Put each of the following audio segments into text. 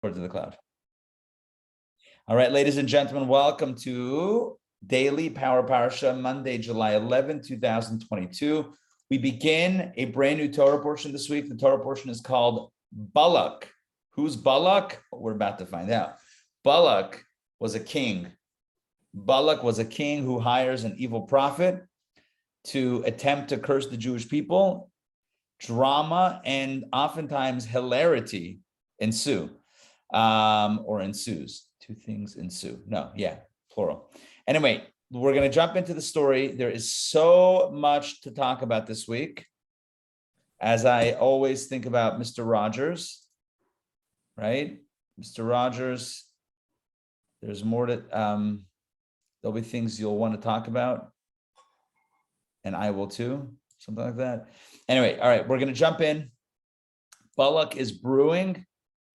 To the cloud. All right, ladies and gentlemen, welcome to Daily Power Parsha, Monday, July 11, 2022. We begin a brand new Torah portion this week. The Torah portion is called Balak. Who's Balak? We're about to find out. Balak was a king. Balak was a king who hires an evil prophet to attempt to curse the Jewish people. Drama and oftentimes hilarity ensue. Or ensues. Two things ensue. No, yeah, plural. Anyway, we're going to jump into the story. There is so much to talk about this week. As I always think about Mr. Rogers, right? Mr. Rogers, there's more to, there'll be things you'll want to talk about. And I will too, something like that. Anyway, all right, we're going to jump in. Balak is brewing.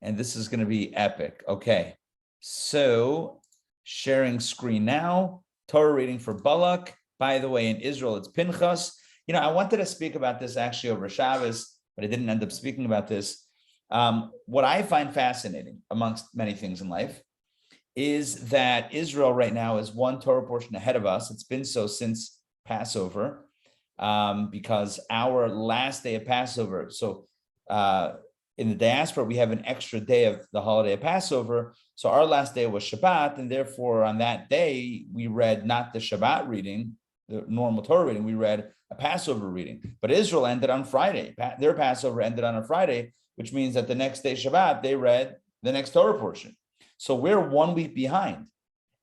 And this is going to be epic. Okay, so sharing screen now. Torah reading for Balak. By the way, in Israel, it's Pinchas. You know, I wanted to speak about this actually over Shabbos, but I didn't end up speaking about this. What I find fascinating, amongst many things in life, is that Israel right now is one Torah portion ahead of us. It's been so since Passover, because our last day of Passover, in the diaspora, we have an extra day of the holiday of Passover. So our last day was Shabbat, and therefore on that day, we read not the Shabbat reading, the normal Torah reading, we read a Passover reading. But Israel ended on Friday. Their Passover ended on a Friday, which means that the next day Shabbat, they read the next Torah portion. So we're 1 week behind.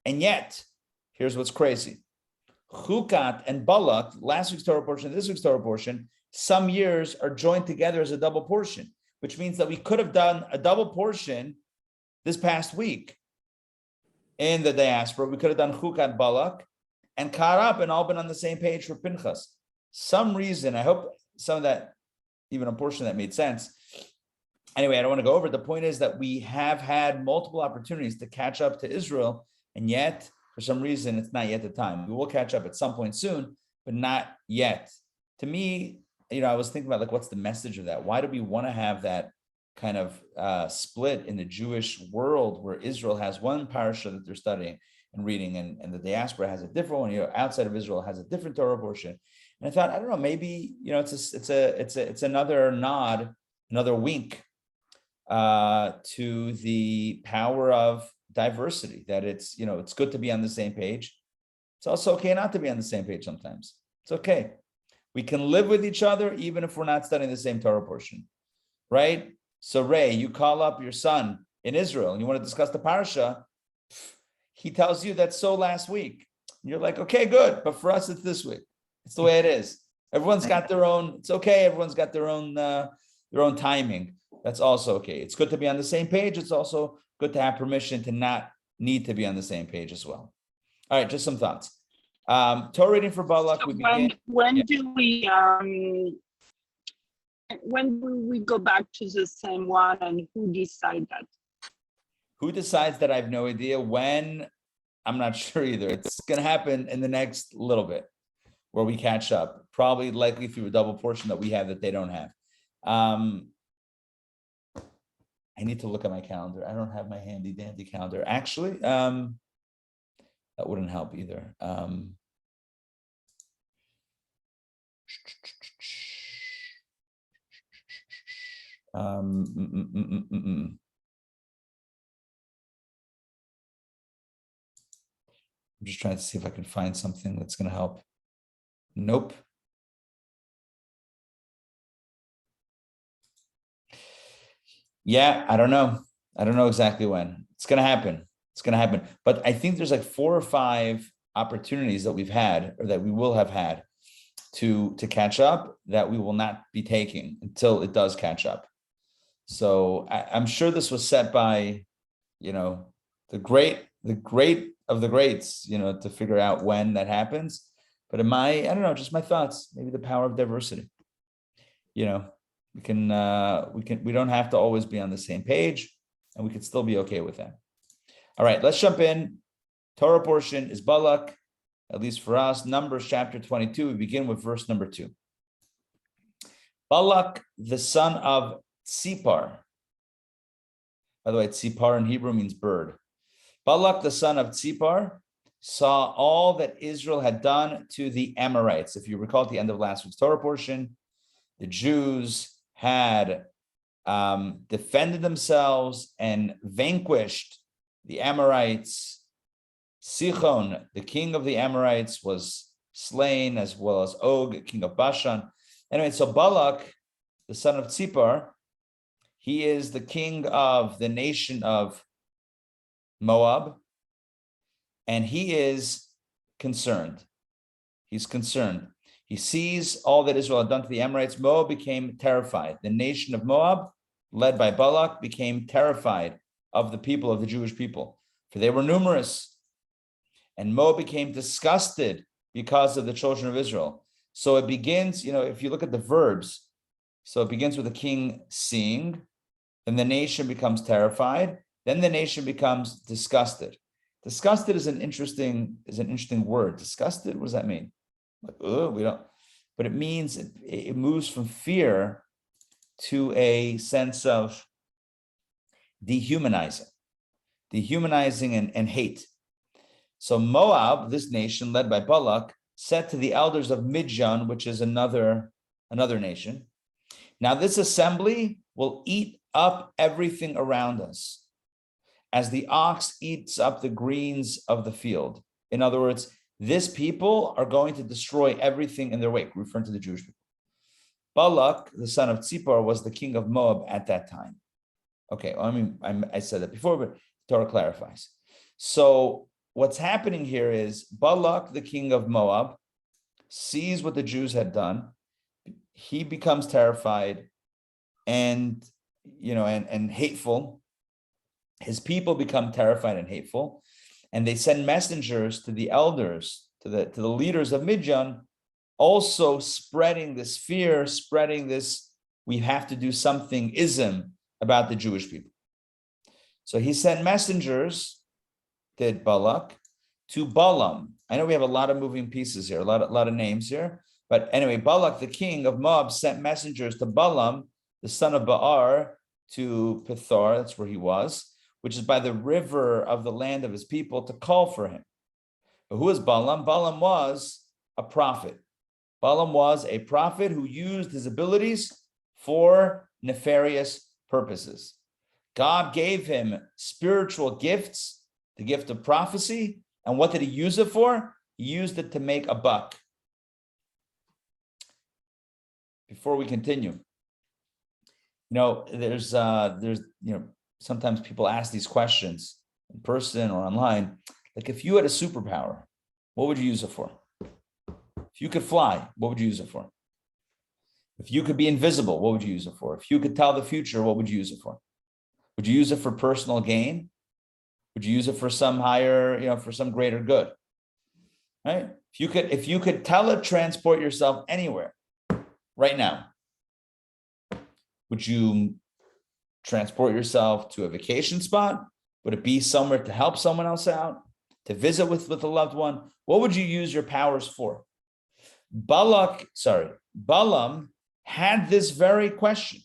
And yet, here's what's crazy. Chukat and Balak, last week's Torah portion, this week's Torah portion, some years are joined together as a double portion, which means that we could have done a double portion this past week in the diaspora. We could have done Chukat Balak and caught up and all been on the same page for Pinchas. Some reason, I hope some of that, even a portion that made sense. Anyway, I don't want to go over it. The point is that we have had multiple opportunities to catch up to Israel, and yet, for some reason, it's not yet the time. We will catch up at some point soon, but not yet. To me, you know, I was thinking about like, what's the message of that? Why do we want to have that kind of split in the Jewish world where Israel has one parsha that they're studying and reading, and the diaspora has a different one? You know, outside of Israel has a different Torah portion. And I thought, I don't know, maybe, you know, it's another nod, another wink to the power of diversity. That it's, you know, it's good to be on the same page. It's also okay not to be on the same page sometimes. It's okay. We can live with each other even if we're not studying the same Torah portion, right? So Ray, you call up your son in Israel and you want to discuss the parsha. He tells you that's so last week. And you're like, okay, good. But for us, it's this week. It's the way it is. Everyone's got their own, it's okay. Everyone's got their own timing. That's also okay. It's good to be on the same page. It's also good to have permission to not need to be on the same page as well. All right, just some thoughts. Torah reading for Balak. So when do we go back to the same one, and who decides that? Who decides that? I have no idea. When? I'm not sure either. It's going to happen in the next little bit where we catch up, probably likely through a double portion that we have that they don't have. I need to look at my calendar. I don't have my handy dandy calendar. Actually, that wouldn't help either. I'm just trying to see if I can find something that's going to help. Nope. Yeah, I don't know. I don't know exactly when. It's going to happen. It's going to happen. But I think there's like 4 or 5 opportunities that we've had, or that we will have had, to catch up, that we will not be taking until it does catch up. So I'm sure this was set by, you know, the great of the greats, you know, to figure out when that happens. But I don't know, just my thoughts, maybe the power of diversity. You know, we don't have to always be on the same page, and we could still be okay with that. All right, let's jump in. Torah portion is Balak, at least for us. Numbers chapter 22, we begin with verse number 2. Balak, the son of Sipar. By the way, tzipar in Hebrew means bird. Balak, the son of Tzipar, saw all that Israel had done to the Amorites. If you recall at the end of last week's Torah portion, the Jews had defended themselves and vanquished the Amorites. Sichon, the king of the Amorites, was slain, as well as Og, king of Bashan. Anyway, so Balak, the son of Tzipar, he is the king of the nation of Moab, and he is concerned. He's concerned. He sees all that Israel had done to the Amorites. Moab became terrified. The nation of Moab, led by Balak, became terrified of the people, of the Jewish people, for they were numerous. And Moab became disgusted because of the children of Israel. So it begins, if you look at the verbs, so it begins with the king seeing, then the nation becomes terrified, then the nation becomes disgusted. Disgusted is an interesting word. Disgusted, what does that mean? Like, we don't, but it means it moves from fear to a sense of dehumanizing and hate. So Moab, this nation led by Balak, said to the elders of Midian, which is another nation, now this assembly will eat up everything around us, as the ox eats up the greens of the field. In other words, this people are going to destroy everything in their wake, referring to the Jewish people. Balak, the son of Tzipar, was the king of Moab at that time. Okay, well, I said that before, but Torah clarifies. So what's happening here is Balak, the king of Moab, sees what the Jews had done. He becomes terrified and hateful. His people become terrified and hateful, and they send messengers to the elders, to the leaders of Midian, also spreading this fear, spreading this, we have to do something ism about the Jewish people. So he sent messengers, did Balak, to Balam. I know we have a lot of moving pieces here, a lot of names here, but anyway, Balak, the king of Moab, sent messengers to Balam, the son of Baar, to Pithar, that's where he was, which is by the river of the land of his people, to call for him. But who is Balam? Balam was a prophet. Balam was a prophet who used his abilities for nefarious purposes. God gave him spiritual gifts, the gift of prophecy, and what did he use it for? He used it to make a buck. Before we continue, there's sometimes people ask these questions in person or online. Like, if you had a superpower, what would you use it for? If you could fly, what would you use it for? If you could be invisible, what would you use it for? If you could tell the future, what would you use it for? Would you use it for personal gain? Would you use it for some higher, for some greater good? Right? If you could teletransport yourself anywhere right now, would you transport yourself to a vacation spot? Would it be somewhere to help someone else out, to visit with a loved one? What would you use your powers for? Balam had this very question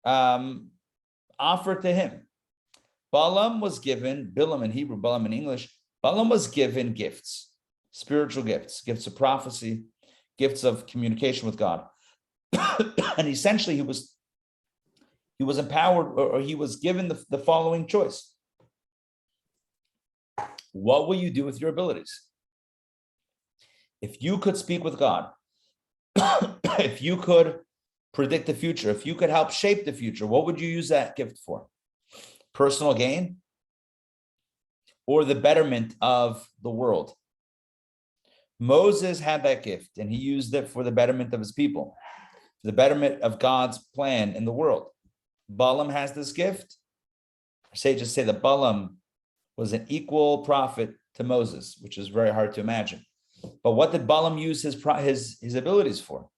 offered to him. Balam was given, Bilam in Hebrew, Balam in English, Balam was given gifts, spiritual gifts, gifts of prophecy, gifts of communication with God. And essentially he was empowered, or he was given the following choice. What will you do with your abilities? If you could speak with God, if you could predict the future, if you could help shape the future, what would you use that gift for? Personal gain or the betterment of the world? Moses had that gift, and he used it for the betterment of his people, for the betterment of God's plan in the world. Balam has this gift. Sages say that Balam was an equal prophet to Moses, which is very hard to imagine. But what did Balam use his abilities for?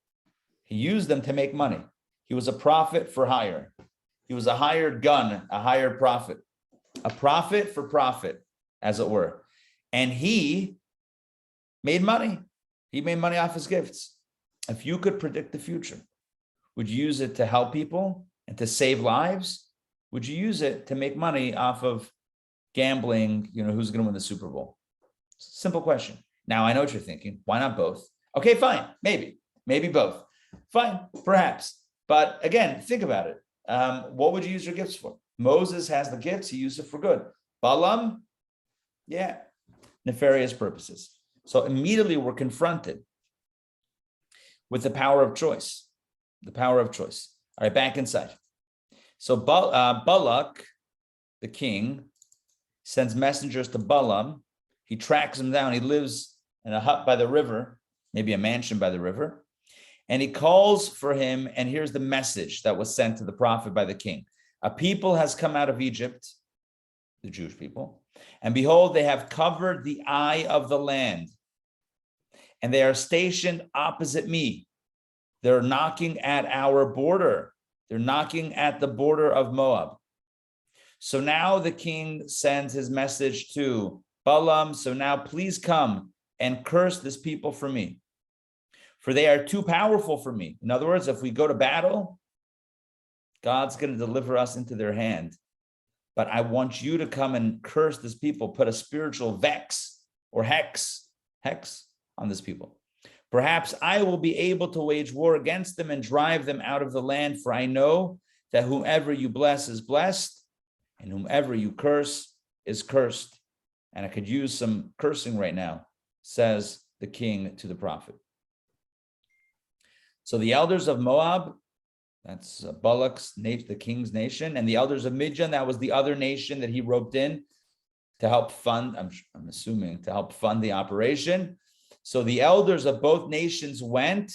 He used them to make money. He was a prophet for hire. He was a hired gun, a hired prophet, a prophet for profit, as it were. And he made money. He made money off his gifts. If you could predict the future, would you use it to help people and to save lives? would you use it to make money off of gambling, who's going to win the Super Bowl? Simple question. Now, I know what you're thinking. Why not both? Okay, fine. Maybe both. Fine, perhaps. But again, think about it. What would you use your gifts for? Moses has the gifts. He used it for good. Balam, yeah, nefarious purposes. So immediately we're confronted with the power of choice. The power of choice. All right, back inside. So Balak, the king, sends messengers to Balam. He tracks him down. He lives in a hut by the river, maybe a mansion by the river. And he calls for him. And here's the message that was sent to the prophet by the king. A people has come out of Egypt, the Jewish people, and behold, they have covered the eye of the land. And they are stationed opposite me. They're knocking at our border. They're knocking at the border of Moab. So now the king sends his message to Balam. So now please come and curse this people for me, for they are too powerful for me. In other words, if we go to battle, God's going to deliver us into their hand. But I want you to come and curse this people, put a spiritual vex or hex on this people. Perhaps I will be able to wage war against them and drive them out of the land, for I know that whomever you bless is blessed, and whomever you curse is cursed. And I could use some cursing right now, says the king to the prophet. So the elders of Moab, that's Balak's, the king's nation, and the elders of Midian, that was the other nation that he roped in to help fund, I'm assuming, to help fund the operation. So the elders of both nations went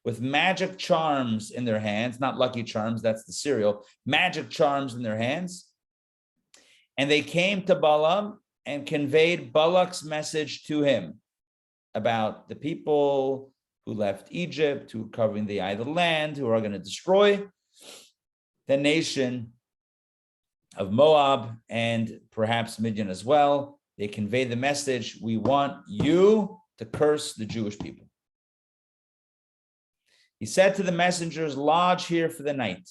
with magic charms in their hands, not Lucky Charms, that's the cereal, magic charms in their hands. And they came to Balam and conveyed Balak's message to him about the people who left Egypt, who are covering the eye of the land, who are going to destroy the nation of Moab and perhaps Midian as well. They convey the message, we want you to curse the Jewish people. He said to the messengers, lodge here for the night.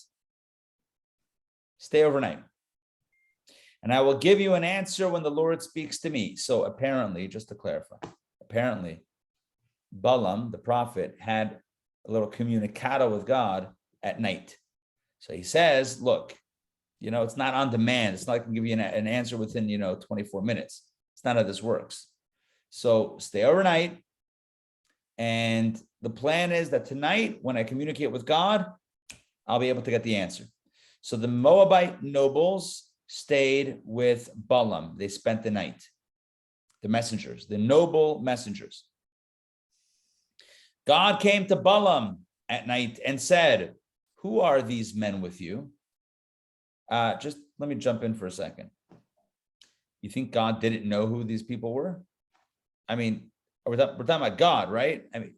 Stay overnight. And I will give you an answer when the Lord speaks to me. So apparently, just to clarify, apparently, Balam, the prophet, had a little communicado with God at night. So he says, look, it's not on demand. It's not like I can give you an answer within, 24 minutes. It's not how this works. So stay overnight. And the plan is that tonight, when I communicate with God, I'll be able to get the answer. So the Moabite nobles stayed with Balam. They spent the night. The messengers, the noble messengers. God came to Balam at night and said, who are these men with you? Just let me jump in for a second. You think God didn't know who these people were? I mean, we're talking about God, right? I mean,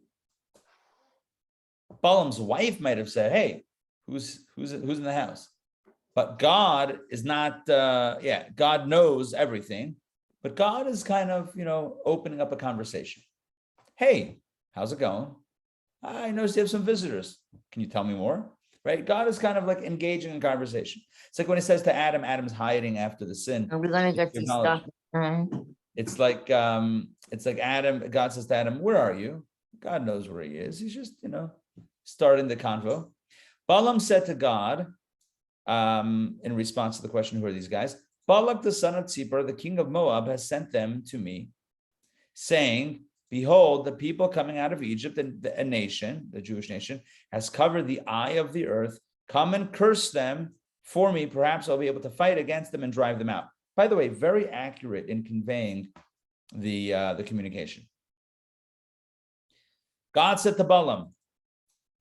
Balaam's wife might have said, hey, who's in the house? But God is not, God knows everything, but God is kind of, opening up a conversation. Hey, how's it going? I noticed you have some visitors. Can you tell me more? Right? God is kind of like engaging in conversation. It's like when he says to Adam, Adam's hiding after the sin. Are we going to get these stuff? It's like Adam, God says to Adam, where are you? God knows where he is. He's just, starting the convo. Balaam said to God, in response to the question, who are these guys? Balak, the son of Tzipor, the king of Moab, has sent them to me, saying, behold, the people coming out of Egypt, a nation, the Jewish nation, has covered the eye of the earth. Come and curse them for me. Perhaps I'll be able to fight against them and drive them out. By the way, very accurate in conveying the communication. God said to Balaam,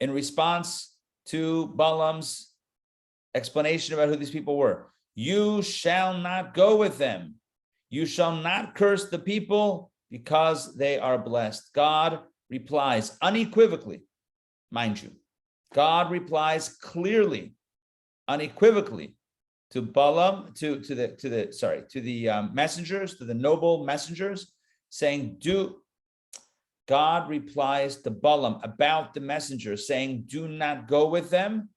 in response to Balaam's explanation about who these people were, you shall not go with them. You shall not curse the people because they are blessed. God replies unequivocally, mind you. God replies clearly, unequivocally to Balaam, to the messengers, to the noble messengers, saying, God replies to Balaam about the messengers, saying, do not go with them.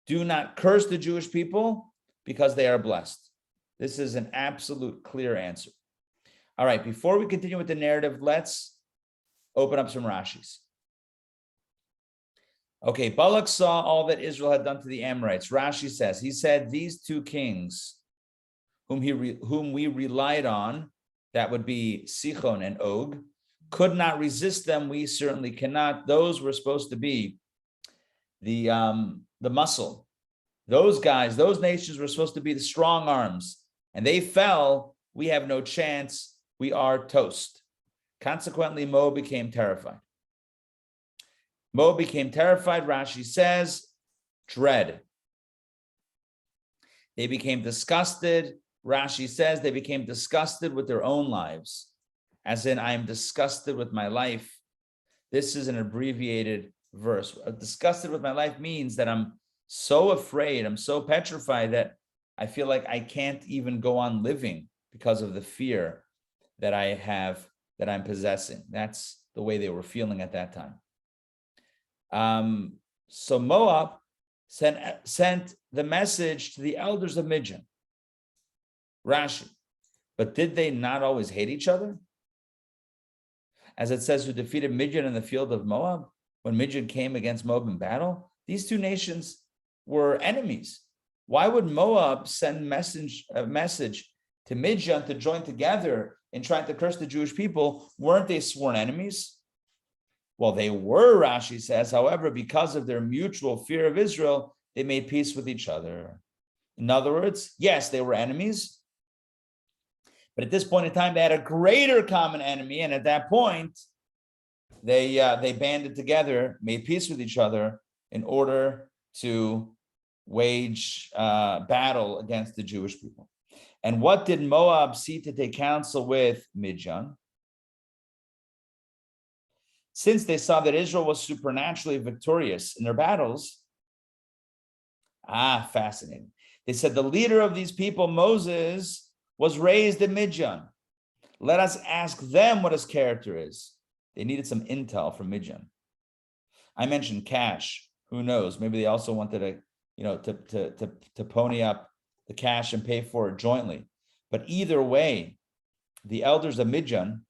Do not curse the Jewish people because they are blessed. This is an absolute clear answer. All right, before we continue with the narrative, let's open up some Rashis. Okay, Balak saw all that Israel had done to the Amorites. Rashi says, he said, these two kings whom we relied on, that would be Sichon and Og, could not resist them. We certainly cannot. Those were supposed to be the muscle. Those guys, those nations were supposed to be the strong arms, and they fell. We have no chance. We are toast. Consequently, Moab became terrified. Moab became terrified, Rashi says, dread. They became disgusted. Rashi says they became disgusted with their own lives, as in, I am disgusted with my life. This is an abbreviated verse. Disgusted with my life means that I'm so afraid, I'm so petrified that I feel like I can't even go on living because of the fear that I have, that I'm possessing. That's the way they were feeling at that time. So Moab sent the message to the elders of Midian. Rashi, but did they not always hate each other? As it says, who defeated Midian in the field of Moab, when Midian came against Moab in battle? These two nations were enemies. Why would Moab send a message to Midian to join together in trying to curse the Jewish people? Weren't they sworn enemies? Well, they were, Rashi says. However, because of their mutual fear of Israel, they made peace with each other. In other words, yes, they were enemies, but at this point in time, they had a greater common enemy, and at that point, they banded together, made peace with each other in order to wage battle against the Jewish people. And what did Moab see to take counsel with Midian? Since they saw that Israel was supernaturally victorious in their battles, fascinating. They said the leader of these people, Moses, was raised in Midian. Let us ask them what his character is. They needed some intel from Midian. I mentioned cash. Who knows? Maybe they also wanted to pony up the cash and pay for it jointly. But either way, the elders of Midian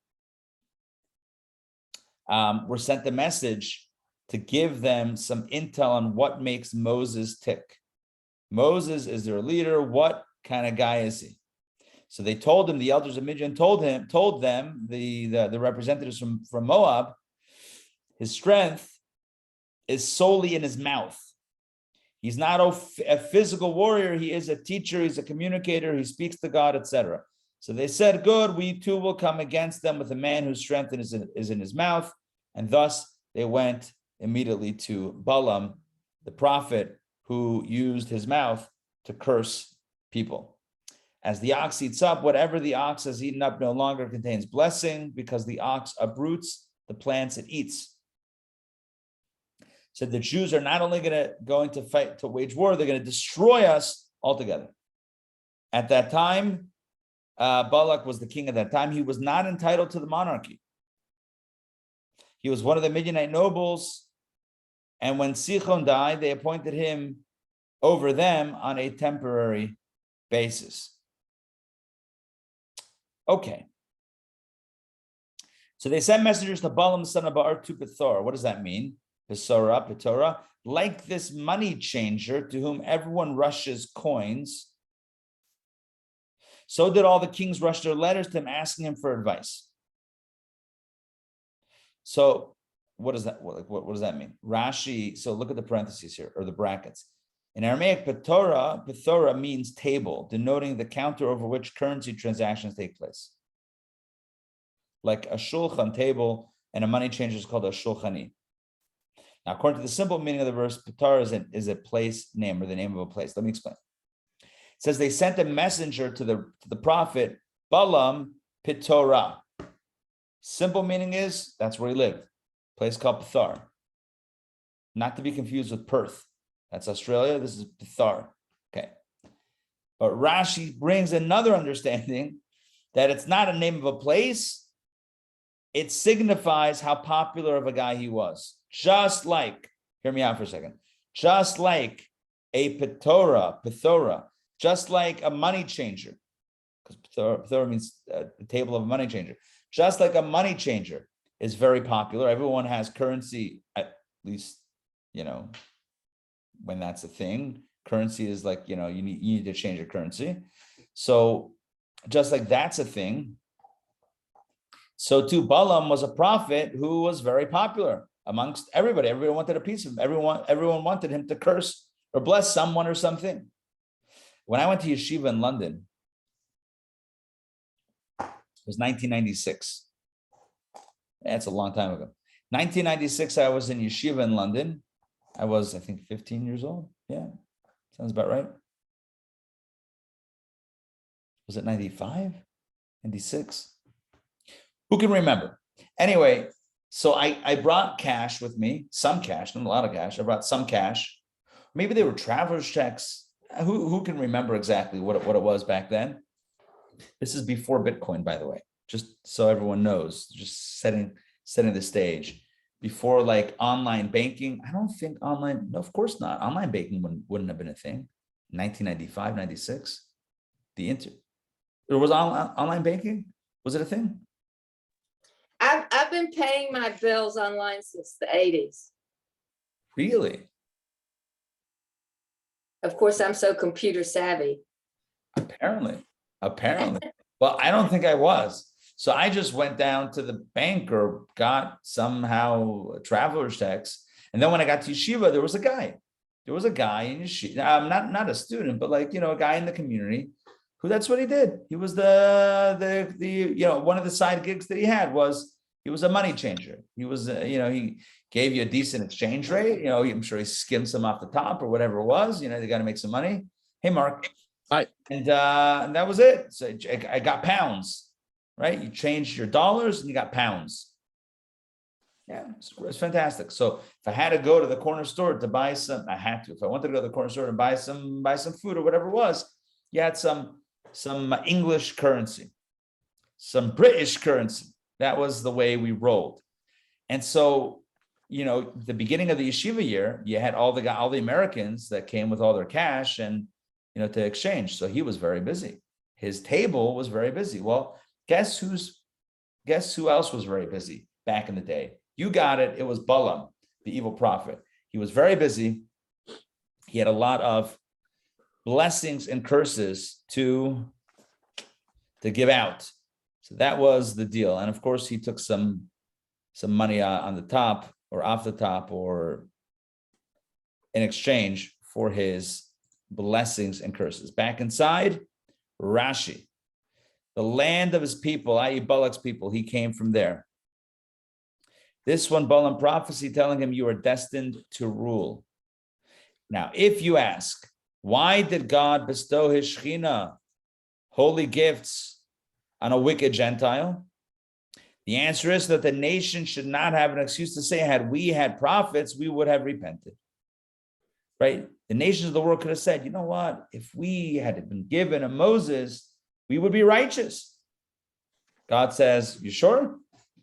were sent the message to give them some intel on what makes Moses tick. Moses is their leader. What kind of guy is he? So they told him, the elders of Midian told them, the representatives from Moab, his strength is solely in his mouth. He's not a physical warrior. He is a teacher. He's a communicator. He speaks to God, etc. So they said, good, we too will come against them with a man whose strength is in his mouth. And thus they went immediately to Balam, the prophet, who used his mouth to curse people. As the ox eats up, whatever the ox has eaten up no longer contains blessing, because the ox uproots the plants it eats. So the Jews are not only going to fight to wage war, they're going to destroy us altogether. At that time, Balak was the king at that time. He was not entitled to the monarchy. He was one of the Midianite nobles, and when Sichon died, they appointed him over them on a temporary basis. Okay. So they sent messengers to Balam, son of Ba'ar, to Pethor. What does that mean? Petora, like this money changer to whom everyone rushes coins, so did all the kings rush their letters to him, asking him for advice. So what does that mean? Rashi, so look at the parentheses here, or the brackets. In Aramaic, Pethora means table, denoting the counter over which currency transactions take place. Like a shulchan table, and a money changer is called a shulchani. Now, according to the simple meaning of the verse, Pethora is a place name, or the name of a place. Let me explain. It says they sent a messenger to the prophet Balam Pethora. Simple meaning is that's where he lived. A place called Pethor. Not to be confused with Perth. That's Australia. This is Pethor. Okay. But Rashi brings another understanding that it's not a name of a place. It signifies how popular of a guy he was. Just like, hear me out for a second, just like a pithora, just like a money changer, because pithora means the table of a money changer. Just like a money changer is very popular. Everyone has currency, at least, when that's a thing. Currency is like, you need to change your currency. So just like that's a thing, so too Balam was a prophet who was very popular amongst everybody. Everyone wanted a piece of him. Everyone wanted him to curse or bless someone or something. When I went to yeshiva in London, it was 1996. That's a long time ago. 1996, I was in yeshiva in London. I was, I think, 15 years old. Yeah, sounds about right. Was it 95? 96? Who can remember? Anyway, so I brought cash with me, some cash, not a lot of cash. I brought some cash. Maybe they were traveler's checks. Who can remember exactly what it was back then? This is before Bitcoin, by the way, just so everyone knows, just setting the stage. Before like online banking, I don't think online, no, of course not. Online banking wouldn't have been a thing. 1995, 96. There was online banking? Was it a thing? I've been paying my bills online since the 80s. Really? Of course, I'm so computer savvy. Apparently. Well, I don't think I was. So I just went down to the bank or got somehow traveler's checks. And then when I got to yeshiva, there was a guy. There was a guy in yeshiva, not a student, but like, a guy in the community who that's what he did. He was the one of the side gigs that he had was he was a money changer. He was, he gave you a decent exchange rate. I'm sure he skimmed some off the top or whatever it was. They got to make some money. Hey, Mark. Hi. And that was it. So I got pounds, right? You changed your dollars and you got pounds. Yeah, it's fantastic. So if I had to go to the corner store to buy some, I had to. If I wanted to go to the corner store and buy some food or whatever it was, you had some English currency, some British currency. That was the way we rolled. And so, the beginning of the yeshiva year, you had all the Americans that came with all their cash and, to exchange. So he was very busy. His table was very busy. Well, guess who else was very busy back in the day? You got it. It was Balam, the evil prophet. He was very busy. He had a lot of blessings and curses to give out. So that was the deal. And of course, he took some money on the top or off the top or in exchange for his blessings and curses. Back inside, Rashi, the land of his people, i.e. Balak's people, he came from there. This one, Balam prophecy telling him you are destined to rule. Now, if you ask, why did God bestow his Shekhinah, holy gifts, on a wicked Gentile? The answer is that the nation should not have an excuse to say, had we had prophets, we would have repented. Right? The nations of the world could have said, you know what? If we had been given a Moses, we would be righteous. God says, you sure?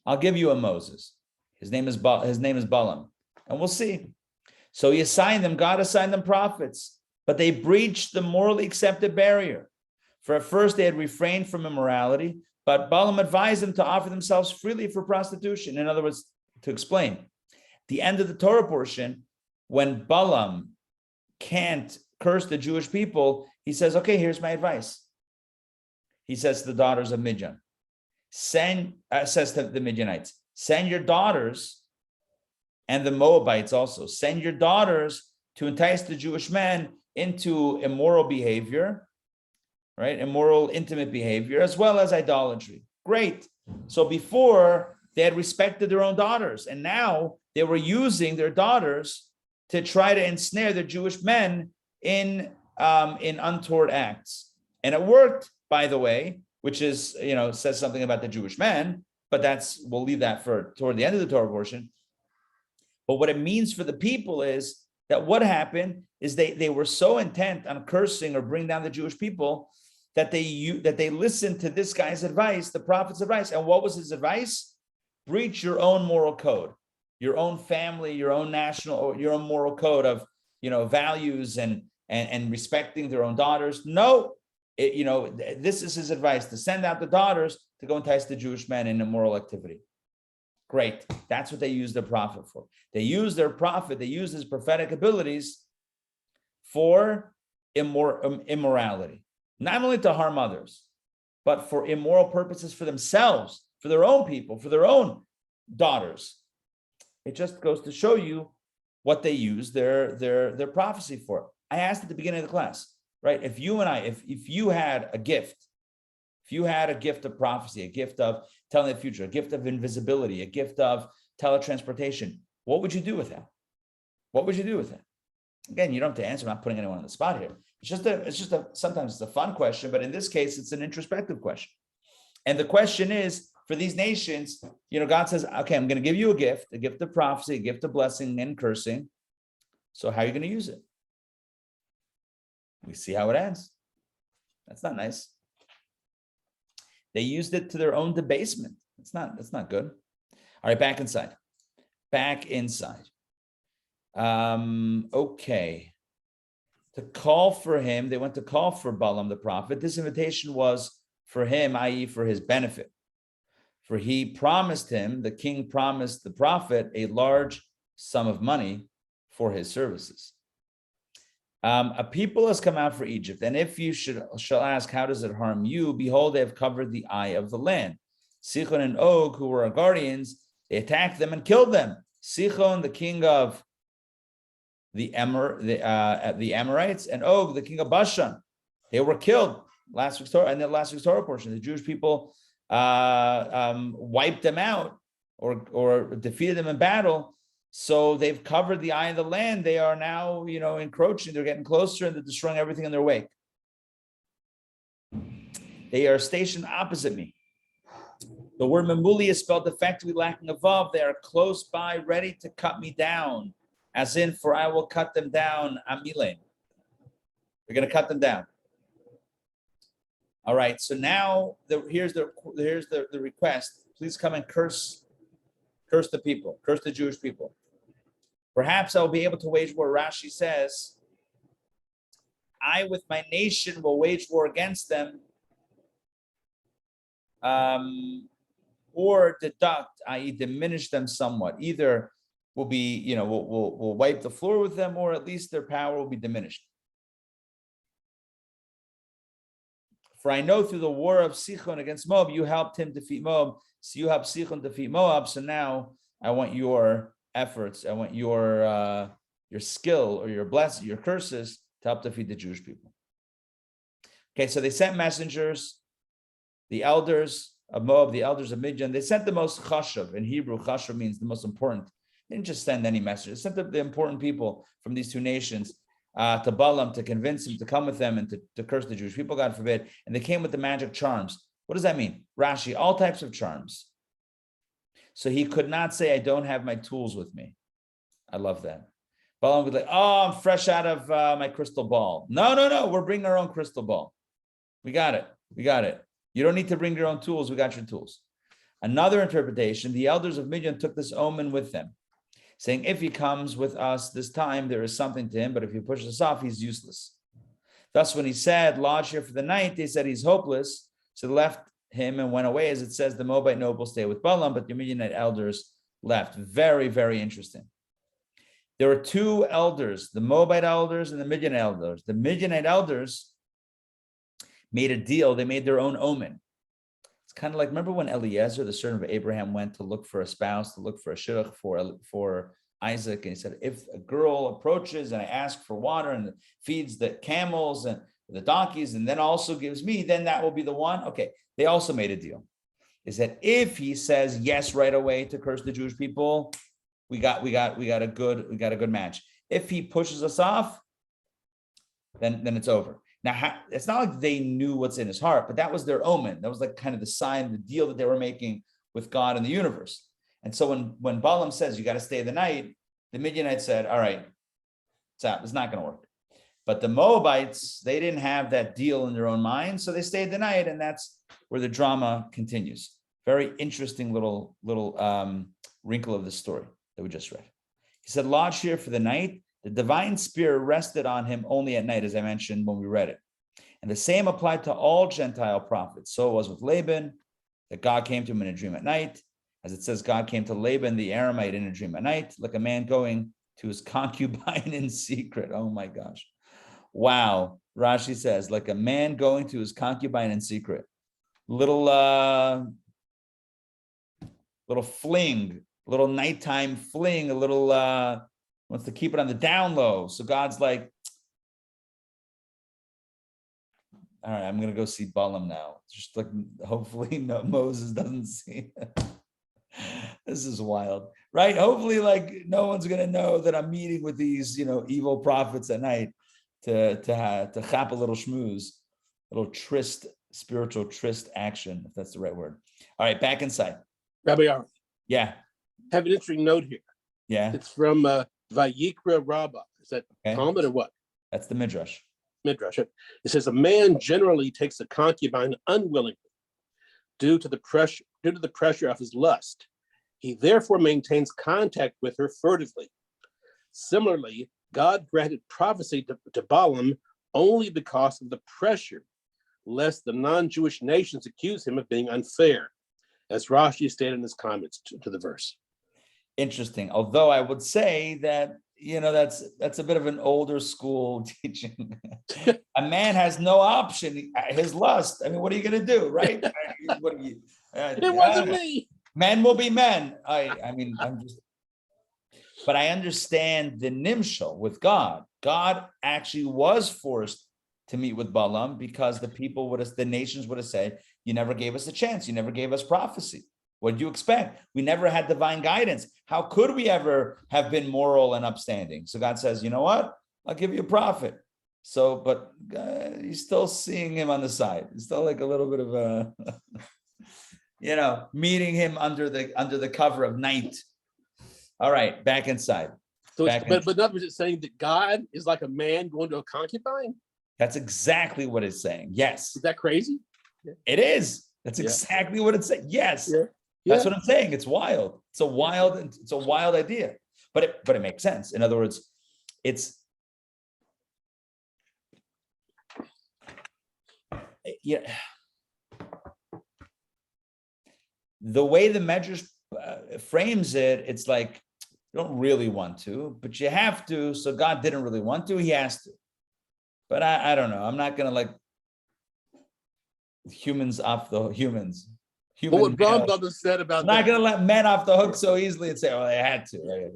I'll give you a Moses. His name is Balam. And we'll see. So God assigned them prophets, but they breached the morally accepted barrier. For at first they had refrained from immorality, but Balam advised them to offer themselves freely for prostitution. In other words, to explain, the end of the Torah portion, when Balam can't curse the Jewish people, he says, okay, here's my advice. He says to the daughters of Midian, says to the Midianites, send your daughters, and the Moabites also, send your daughters to entice the Jewish men into immoral behavior, right? Immoral, intimate behavior, as well as idolatry. Great. So before, they had respected their own daughters, and now they were using their daughters to try to ensnare the Jewish men in untoward acts. And it worked, by the way, which is, says something about the Jewish men, but we'll leave that for toward the end of the Torah portion. But what it means for the people is that what happened is they were so intent on cursing or bringing down the Jewish people that they listened to this guy's advice, the prophet's advice. And what was his advice? Breach your own moral code, your own family, your own national, or your own moral code of, values and and respecting their own daughters. No, this is his advice, to send out the daughters to go entice the Jewish men in immoral activity. Great. That's what they use their prophet for. They use their prophet, they use his prophetic abilities for immorality, not only to harm others, but for immoral purposes for themselves, for their own people, for their own daughters. It just goes to show you what they use their prophecy for. I asked at the beginning of the class, right? If you and I, if you had a gift, of prophecy, a gift of telling the future, a gift of invisibility, a gift of teletransportation, what would you do with that? What would you do with that? Again, you don't have to answer. I'm not putting anyone on the spot here. Sometimes it's a fun question, but in this case, it's an introspective question. And the question is, for these nations, God says, okay, I'm going to give you a gift of prophecy, a gift of blessing and cursing. So how are you going to use it? We see how it ends. That's not nice. They used it to their own debasement. That's not good. All right, back inside. Okay. To call for him, they went to call for Balam the prophet. This invitation was for him, i.e., for his benefit. For he promised him, the king promised the prophet a large sum of money for his services. A people has come out for Egypt, and if you shall ask, how does it harm you? Behold, they have covered the eye of the land. Sichon and Og, who were our guardians, they attacked them and killed them. Sichon, the king of the Amorites, and Og, the king of Bashan, they were killed. Last week's Torah portion, the Jewish people wiped them out or defeated them in battle. So they've covered the eye of the land. They are now, encroaching. They're getting closer and they're destroying everything in their wake. They are stationed opposite me. The word memuli is spelled effectively lacking a vav. They are close by, ready to cut me down. As in, for I will cut them down, amilen. We're going to cut them down. All right, so now here's the request. Please come and curse the people, curse the Jewish people. Perhaps I'll be able to wage war. Rashi says, I with my nation will wage war against them, or deduct, i.e. diminish them somewhat. Either will be, we'll wipe the floor with them, or at least their power will be diminished. For I know through the war of Sichon against Moab, you helped him defeat Moab. So you helped Sichon defeat Moab. So now I want your efforts. I want your skill or your blessing, your curses to help defeat the Jewish people. Okay, so they sent messengers, the elders of Moab, the elders of Midian. They sent the most chashav. In Hebrew, chashav means the most important. They didn't just send any messengers. They sent the important people from these two nations to Balam to convince him to come with them and to curse the Jewish people, God forbid. And they came with the magic charms. What does that mean? Rashi, all types of charms. So he could not say, I don't have my tools with me. I love that. Balam would be like, oh, I'm fresh out of my crystal ball. No, we're bringing our own crystal ball. We got it. You don't need to bring your own tools. We got your tools. Another interpretation, the elders of Midian took this omen with them, saying, if he comes with us this time, there is something to him, but if he pushes us off, he's useless. Thus, when he said, lodge here for the night, they said he's hopeless. So they left him and went away. As it says, the Moabite nobles stayed with Balam, but the Midianite elders left. Very, very interesting. There were two elders, the Moabite elders and the Midianite elders. The Midianite elders made a deal. They made their own omen. It's kind of like, remember when Eliezer, the servant of Abraham, went to look for a spouse, to look for a shidduch for Isaac, and he said, if a girl approaches and I ask for water and feeds the camels and the donkeys and then also gives me, then that will be the one. Okay, they also made a deal. Is that if he says yes right away to curse the Jewish people, we got a good match. If he pushes us off, then it's over. Now, it's not like they knew what's in his heart, but that was their omen. That was like kind of the sign, the deal that they were making with God and the universe. And so when Balam says, you got to stay the night, the Midianites said, all right, it's out. It's not going to work. But the Moabites, they didn't have that deal in their own mind, so they stayed the night, and that's where the drama continues. Very interesting little wrinkle of the story that we just read. He said, lodge here for the night. The divine spirit rested on him only at night, as I mentioned when we read it. And the same applied to all Gentile prophets. So it was with Laban, that God came to him in a dream at night. As it says, God came to Laban, the Aramite, in a dream at night, like a man going to his concubine in secret. Oh my gosh. Wow. Rashi says, like a man going to his concubine in secret. Little fling, little nighttime fling, a little wants to keep it on the down low. So God's like, all right, I'm gonna go see Balam now. Just like, hopefully Moses doesn't see it. This is wild, right? Hopefully, like, no one's gonna know that I'm meeting with these, evil prophets at night to chap a little schmooze, a little tryst, spiritual tryst action, if that's the right word. All right, back inside. Rabbi Ari, Yeah. I have an interesting note here. Yeah. It's from Vayikra Rabbah. Is that Okay. Talmud or what? That's the Midrash. Midrash. It says a man generally takes a concubine unwillingly due to the pressure of his lust. He therefore maintains contact with her furtively. Similarly, God granted prophecy to Balam only because of the pressure, lest the non-Jewish nations accuse him of being unfair, as Rashi stated in his comments to the verse. Interesting. Although I would say that, that's a bit of an older school teaching. A man has no option. His lust. I mean, what are you going to do, right? It wasn't me. Men will be men. But I understand the nimshal with God. God actually was forced to meet with Balam because the nations would have said, you never gave us a chance. You never gave us prophecy. What did you expect? We never had divine guidance. How could we ever have been moral and upstanding? So God says, you know what? I'll give you a prophet. So, but he's still seeing him on the side. It's still like a little bit of a, meeting him under the cover of night. All right, back inside. So, but in other words, it's saying that God is like a man going to a concubine. That's exactly what it's saying. Yes. Is that crazy? It is. That's exactly what it's saying. Yes. Yeah. That's what I'm saying. It's wild. It's a wild idea, but it makes sense. In other words, it's the way the Medrash frames it. It's like you don't really want to, but you have to. So God didn't really want to; He has to. But I don't know. I'm not gonna like humans off the humans. What Rambam said about I'm not going to let men off the hook so easily and say, oh, they had to. Right?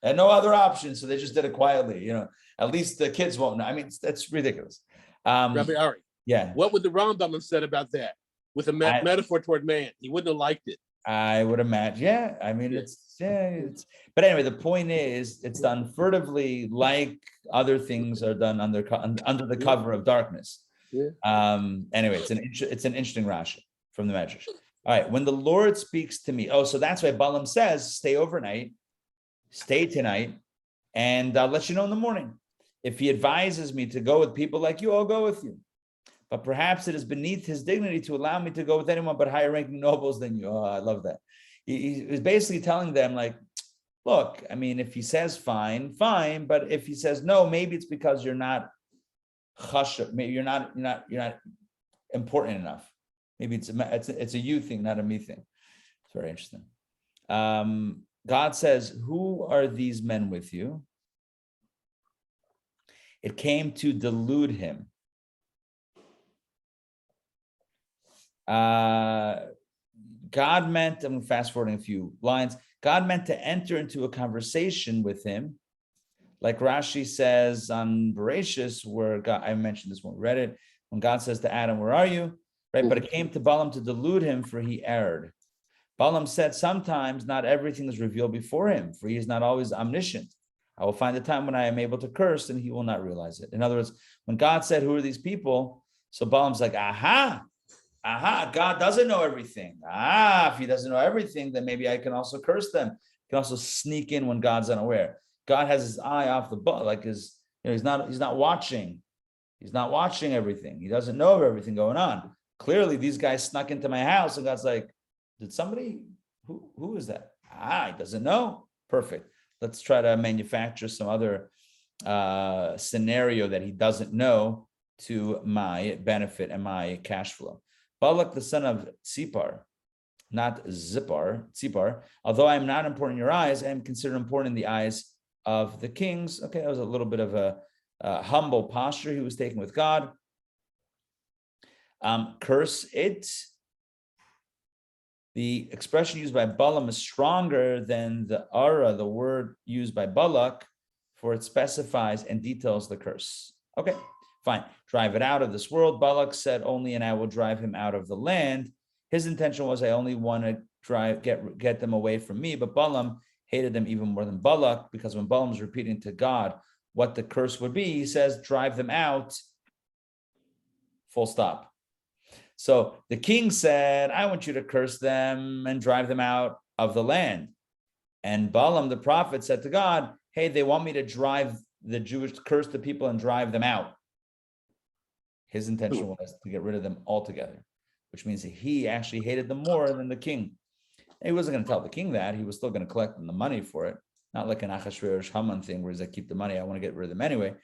They had no other option, so they just did it quietly. At least the kids won't know. I mean, that's ridiculous. Rabbi Ari, yeah. What would the Rambam have said about that with a metaphor toward man? He wouldn't have liked it. I would imagine. Yeah. I mean, but anyway, the point is it's done furtively like other things are done under the cover of darkness. Yeah. Anyway, it's an interesting Rashi from the Medrash. All right, when the Lord speaks to me, so that's why Balam says, stay overnight, stay tonight, and I'll let you know in the morning. If he advises me to go with people like you, I'll go with you. But perhaps it is beneath his dignity to allow me to go with anyone but higher ranking nobles than you. Oh, I love that. He was basically telling them, like, look, I mean, if he says fine, but if he says no, maybe it's because you're not chashuv, maybe you're not important enough. Maybe it's a you thing, not a me thing. It's very interesting. God says, who are these men with you? It came to delude him. God meant, I'm fast forwarding a few lines, God meant to enter into a conversation with him. Like Rashi says on Bereshis, where God, I mentioned this when we read it, when God says to Adam, where are you? Right, but it came to Balam to delude him, for he erred. Balam said, sometimes not everything is revealed before him, for he is not always omniscient. I will find a time when I am able to curse, and he will not realize it. In other words, when God said, who are these people? So Balaam's like, aha, God doesn't know everything. If he doesn't know everything, then maybe I can also curse them. I can also sneak in when God's unaware. God has his eye off the ball, like he's not watching. He's not watching everything. He doesn't know of everything going on. Clearly, these guys snuck into my house, and God's like, did somebody, who is that? He doesn't know. Perfect. Let's try to manufacture some other scenario that he doesn't know to my benefit and my cash flow. Balak, the son of Tzipar, not Tzipar, although I am not important in your eyes, I am considered important in the eyes of the kings. Okay, that was a little bit of a humble posture he was taking with God. Curse it. The expression used by Balam is stronger than the ara, the word used by Balak, for it specifies and details the curse. Okay, fine. Drive it out of this world. Balak said only, and I will drive him out of the land. His intention was, I only want to get them away from me. But Balam hated them even more than Balak, because when Balam was repeating to God what the curse would be, he says, drive them out, full stop. So the king said, I want you to curse them and drive them out of the land. And Balam, the prophet, said to God, hey, they want me to drive the Jewish, curse the people and drive them out. His intention was to get rid of them altogether, which means that he actually hated them more than the king. And he wasn't going to tell the king that. He was still going to collect them the money for it. Not like an Achashverosh Haman thing where he's like, keep the money, I want to get rid of them anyway.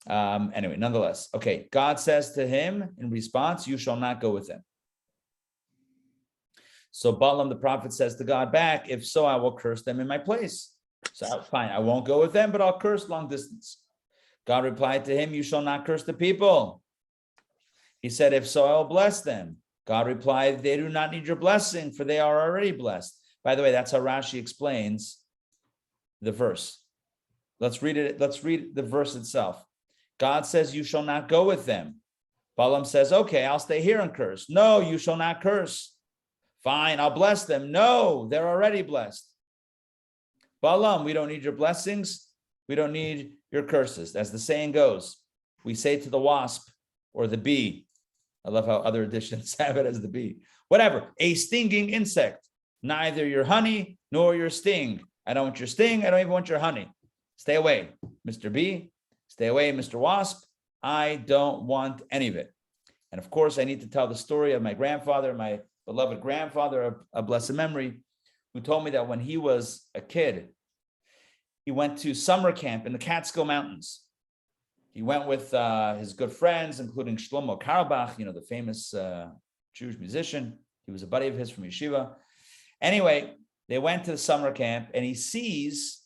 Anyway, nonetheless, okay, God says to him in response, you shall not go with them. So Balaam the prophet says to God back, if so, I will curse them in my place. So fine, I won't go with them, but I'll curse long distance. God replied to him, you shall not curse the people. He said, if so, I'll bless them. God replied, they do not need your blessing, for they are already blessed. By the way, that's how Rashi explains the verse. Let's read it. Let's read the verse itself. God says, you shall not go with them. Balaam says, okay, I'll stay here and curse. No, you shall not curse. Fine, I'll bless them. No, they're already blessed. Balam, we don't need your blessings. We don't need your curses. As the saying goes, we say to the wasp or the bee. I love how other editions have it as the bee. Whatever, a stinging insect. Neither your honey nor your sting. I don't want your sting. I don't even want your honey. Stay away, Mr. Bee. Stay away, Mr. Wasp. I don't want any of it. And of course, I need to tell the story of my grandfather, my beloved grandfather of blessed memory, who told me that when he was a kid, he went to summer camp in the Catskill Mountains. He went with his good friends, including Shlomo Carlebach, the famous Jewish musician. He was a buddy of his from yeshiva. Anyway, they went to the summer camp, and he sees,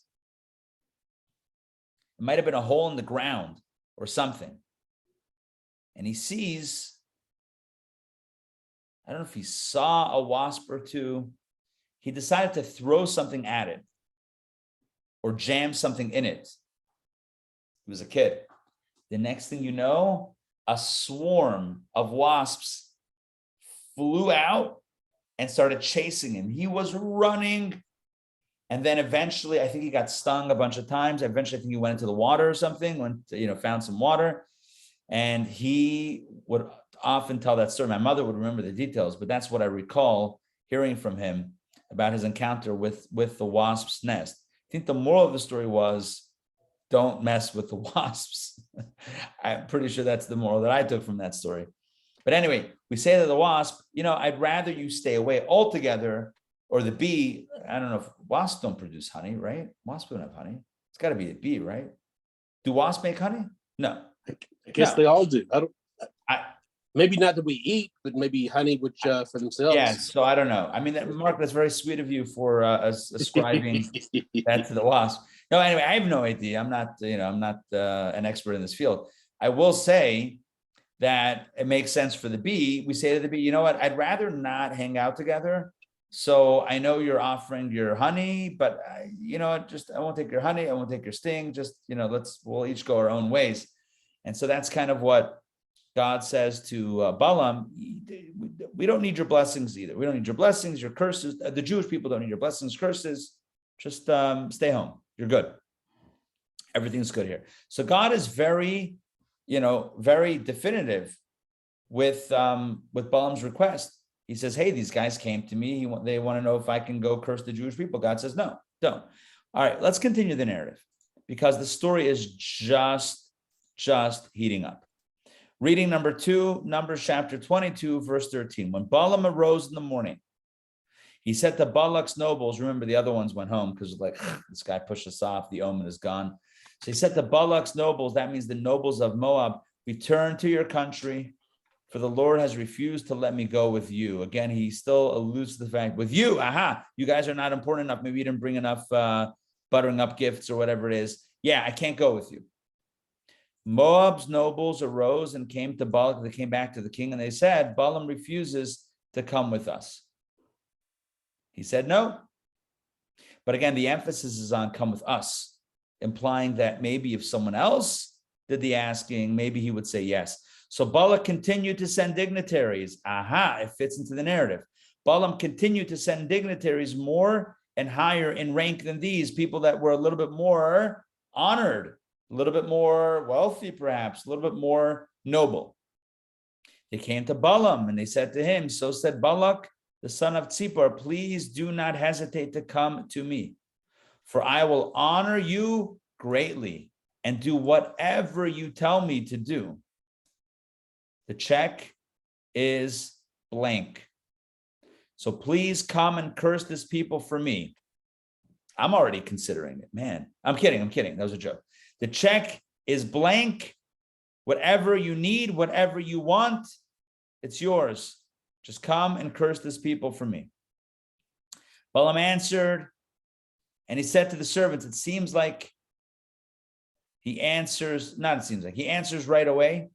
it might have been a hole in the ground or something. And he sees, I don't know if he saw a wasp or two. He decided to throw something at it or jam something in it. He was a kid. The next thing you know, a swarm of wasps flew out and started chasing him. He was running. And then eventually, I think he got stung a bunch of times. Eventually, I think he went into the water or something, found some water. And he would often tell that story. My mother would remember the details, but that's what I recall hearing from him about his encounter with the wasp's nest. I think the moral of the story was, don't mess with the wasps. I'm pretty sure that's the moral that I took from that story. But anyway, we say to the wasp, I'd rather you stay away altogether, or the bee. I don't know if wasps don't produce honey, right? Wasps don't have honey. It's got to be a bee, right? Do wasps make honey? No. I guess they all do. Maybe not that we eat, but maybe honey which for themselves. Yeah, so I don't know. I mean, Mark, that's very sweet of you for ascribing that to the wasp. No, anyway, I have no idea. I'm not an expert in this field. I will say that it makes sense for the bee. We say to the bee, you know what? I'd rather not hang out together. So I know you're offering your honey, but I won't take your honey. I won't take your sting. Just, we'll each go our own ways. And so that's kind of what God says to Balam. We don't need your blessings either. We don't need your blessings, your curses. The Jewish people don't need your blessings, curses. Just stay home. You're good. Everything's good here. So God is very, very definitive with Balaam's request. He says, hey, these guys came to me. They want to know if I can go curse the Jewish people. God says, no, don't. All right, let's continue the narrative, because the story is just heating up. Reading number 2, Numbers chapter 22, verse 13. When Balaam arose in the morning, he said to Balak's nobles, remember the other ones went home because this guy pushed us off, the omen is gone. So he said to Balak's nobles, that means the nobles of Moab, return to your country, for the Lord has refused to let me go with you. Again, he still alludes to the fact, with you, you guys are not important enough. Maybe you didn't bring enough buttering up gifts or whatever it is. Yeah, I can't go with you. Moab's nobles arose and came to Balak. They came back to the king and they said, Balaam refuses to come with us. He said no. But again, the emphasis is on come with us, implying that maybe if someone else did the asking, maybe he would say yes. So Balak continued to send dignitaries. It fits into the narrative. Balaam continued to send dignitaries more and higher in rank than these, people that were a little bit more honored, a little bit more wealthy, perhaps, a little bit more noble. They came to Balaam and they said to him, so said Balak, the son of Tzipor, please do not hesitate to come to me, for I will honor you greatly and do whatever you tell me to do. The check is blank. So please come and curse this people for me. I'm already considering it. Man, I'm kidding. That was a joke. The check is blank. Whatever you need, whatever you want, it's yours. Just come and curse this people for me. Balaam answered, and he said to the servants, it seems like he answers, he answers right away.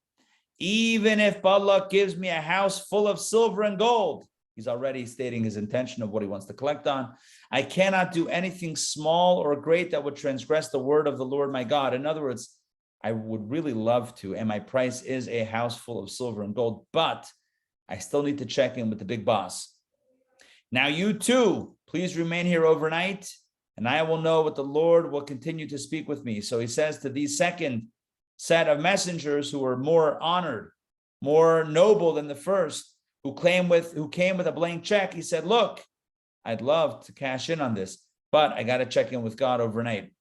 Even if Balak gives me a house full of silver and gold, he's already stating his intention of what he wants to collect on. I cannot do anything small or great that would transgress the word of the Lord my God. In other words, I would really love to, and my price is a house full of silver and gold, but I still need to check in with the big boss. Now you too, please remain here overnight, and I will know what the Lord will continue to speak with me. So he says to these second set of messengers who were more honored, more noble than the first, who came with a blank check, he said, look, I'd love to cash in on this, but I got to check in with God overnight.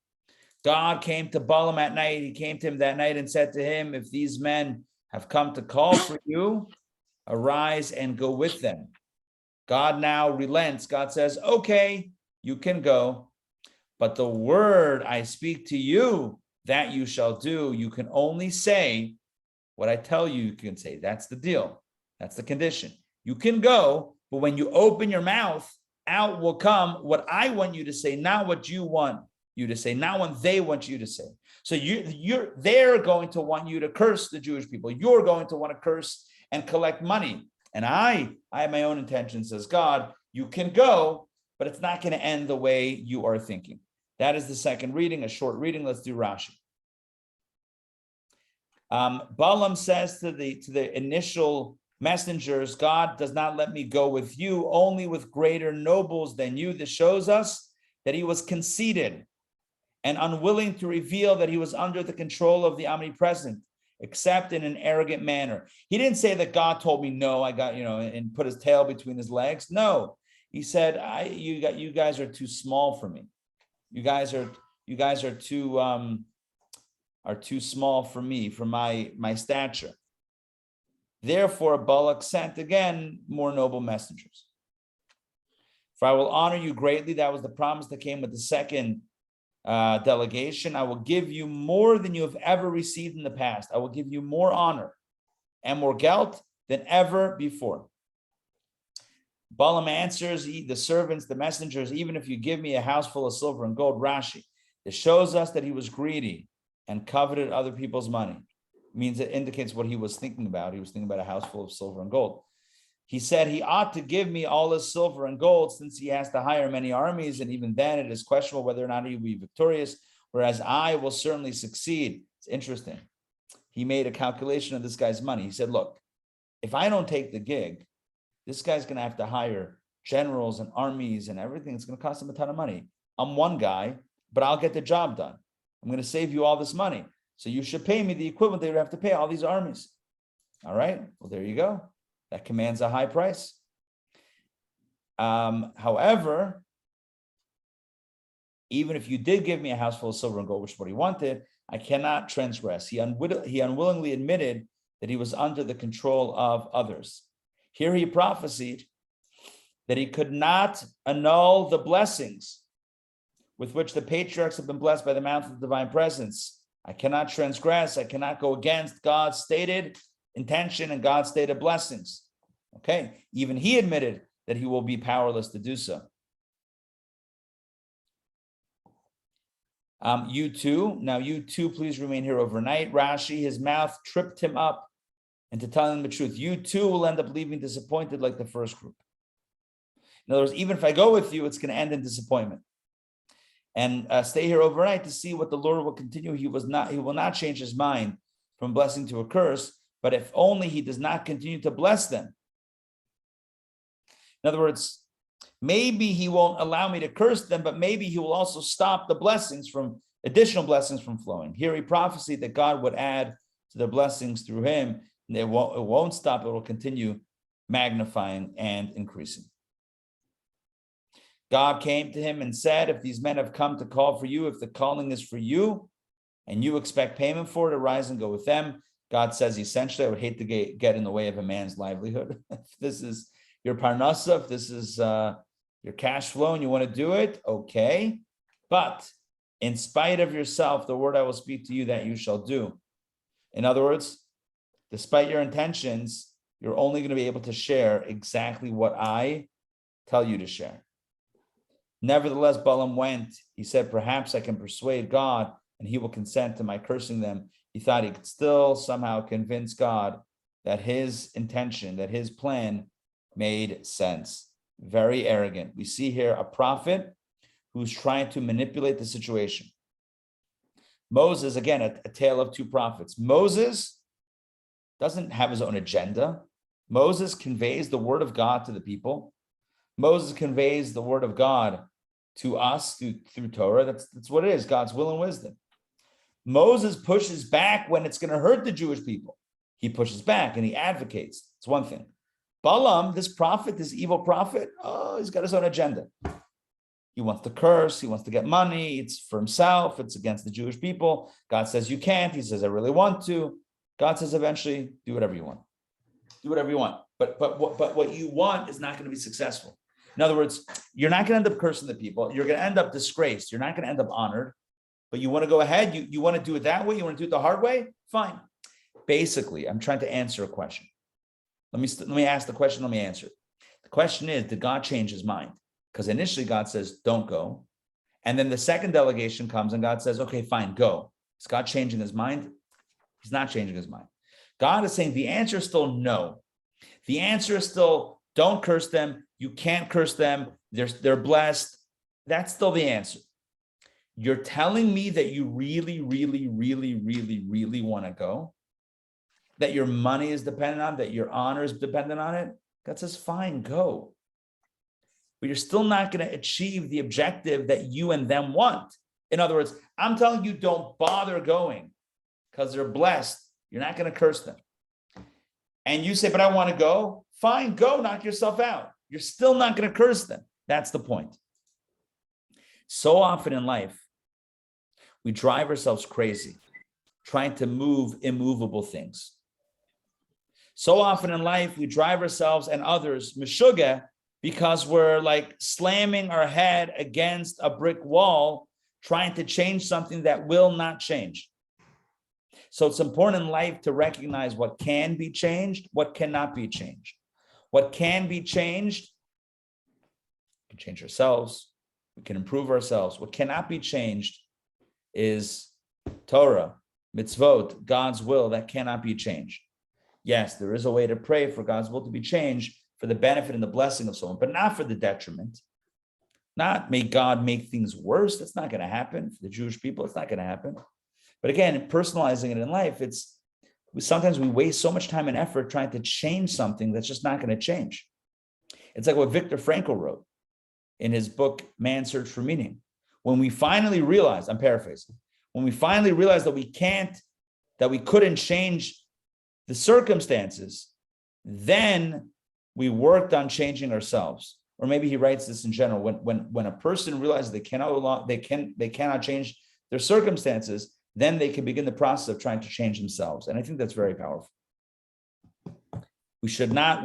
God came to Balaam at night. He came to him that night and said to him, if these men have come to call for you, arise and go with them. God now relents. God says, okay, you can go, but the word I speak to you, that you shall do. You can only say what I tell you can say. That's the deal. That's the condition. You can go, but when you open your mouth, out will come what I want you to say, not what you want you to say, not what they want you to say. So they're going to want you to curse the Jewish people. You're going to want to curse and collect money. And I have my own intentions, says God. You can go, but it's not going to end the way you are thinking. That is the second reading, a short reading. Let's do Rashi. Balaam says to the initial messengers, God does not let me go with you, only with greater nobles than you. This shows us that he was conceited and unwilling to reveal that he was under the control of the omnipresent, except in an arrogant manner. He didn't say that God told me no, I got, and put his tail between his legs. No, he said, you guys are too small for me. You guys are too small for me, for my stature. Therefore, Balak sent again more noble messengers. For I will honor you greatly. That was the promise that came with the second delegation. I will give you more than you have ever received in the past. I will give you more honor and more gelt than ever before. Balam answers the servants, the messengers, even if you give me a house full of silver and gold. Rashi, it shows us that he was greedy and coveted other people's money. It means it indicates what he was thinking about. He was thinking about a house full of silver and gold. He said he ought to give me all his silver and gold since he has to hire many armies, and even then it is questionable whether or not he will be victorious, whereas I will certainly succeed. It's interesting. He made a calculation of this guy's money. He said, look, if I don't take the gig, this guy's going to have to hire generals and armies and everything. It's going to cost him a ton of money. I'm one guy, but I'll get the job done. I'm going to save you all this money. So you should pay me the equivalent they would have to pay all these armies. All right. Well, there you go. That commands a high price. However, even if you did give me a house full of silver and gold, which is what he wanted, I cannot transgress. He unwillingly admitted that he was under the control of others. Here he prophesied that he could not annul the blessings with which the patriarchs have been blessed by the mouth of the divine presence. I cannot transgress. I cannot go against God's stated intention and God's stated blessings. Okay, even he admitted that he will be powerless to do so. You too, please remain here overnight. Rashi, his mouth tripped him up into telling him the truth. You too will end up leaving disappointed like the first group. In other words, even if I go with you, it's going to end in disappointment. And stay here overnight to see what the Lord will continue. He will not change his mind from blessing to a curse, but if only he does not continue to bless them. In other words, maybe he won't allow me to curse them, but maybe he will also stop the additional blessings from flowing. Here he prophesied that God would add to the blessings through him. And it won't stop, it will continue magnifying and increasing. God came to him and said, if these men have come to call for you, if the calling is for you, and you expect payment for it, arise and go with them. God says, essentially, I would hate to get in the way of a man's livelihood. If this is your parnasa, if this is your cash flow and you want to do it, okay. But in spite of yourself, the word I will speak to you that you shall do. In other words, despite your intentions, you're only going to be able to share exactly what I tell you to share. Nevertheless, Balam went. He said, perhaps I can persuade God and he will consent to my cursing them. He thought he could still somehow convince God that his intention, that his plan made sense. Very arrogant. We see here a prophet who's trying to manipulate the situation. Moses, again, a tale of two prophets. Moses doesn't have his own agenda. Moses conveys the word of God to the people. Moses conveys the word of God to us through Torah. That's what it is, God's will and wisdom. Moses pushes back when it's going to hurt the Jewish people. He pushes back and he advocates. It's one thing. Balam, this prophet, this evil prophet, he's got his own agenda. He wants to curse. He wants to get money. It's for himself. It's against the Jewish people. God says you can't. He says, I really want to. God says, eventually, do whatever you want. Do whatever you want. But what you want is not going to be successful. In other words, you're not going to end up cursing the people. You're going to end up disgraced. You're not going to end up honored. But you want to go ahead. You want to do it that way. You want to do it the hard way. Fine. Basically, I'm trying to answer a question. Let me ask the question. Let me answer it. The question is, did God change his mind? Because initially God says, don't go. And then the second delegation comes and God says, okay, fine, go. Is God changing his mind? He's not changing his mind. God is saying the answer is still no. The answer is still don't curse them. You can't curse them. They're blessed. That's still the answer. You're telling me that you really, really, really, really, really want to go? That your money is dependent on, that your honor is dependent on it? God says, fine, go. But you're still not going to achieve the objective that you and them want. In other words, I'm telling you, don't bother going because they're blessed. You're not going to curse them. And you say, but I want to go. Fine, go, knock yourself out. You're still not going to curse them. That's the point. So often in life, we drive ourselves crazy trying to move immovable things. So often in life, we drive ourselves and others meshuggah because we're like slamming our head against a brick wall, trying to change something that will not change. So it's important in life to recognize what can be changed, what cannot be changed. What can be changed, we can change ourselves, we can improve ourselves. What cannot be changed is Torah, mitzvot, God's will, that cannot be changed. Yes, there is a way to pray for God's will to be changed for the benefit and the blessing of someone, but not for the detriment. Not may God make things worse. That's not going to happen for the Jewish people. It's not going to happen. But again, personalizing it in life, sometimes we waste so much time and effort trying to change something that's just not going to change. It's like what Viktor Frankl wrote in his book, Man's Search for Meaning. When we finally realized, I'm paraphrasing, when we finally realized that we couldn't change the circumstances, then we worked on changing ourselves. Or maybe he writes this in general, when a person realizes they cannot change their circumstances, then they can begin the process of trying to change themselves. And I think that's very powerful. We should not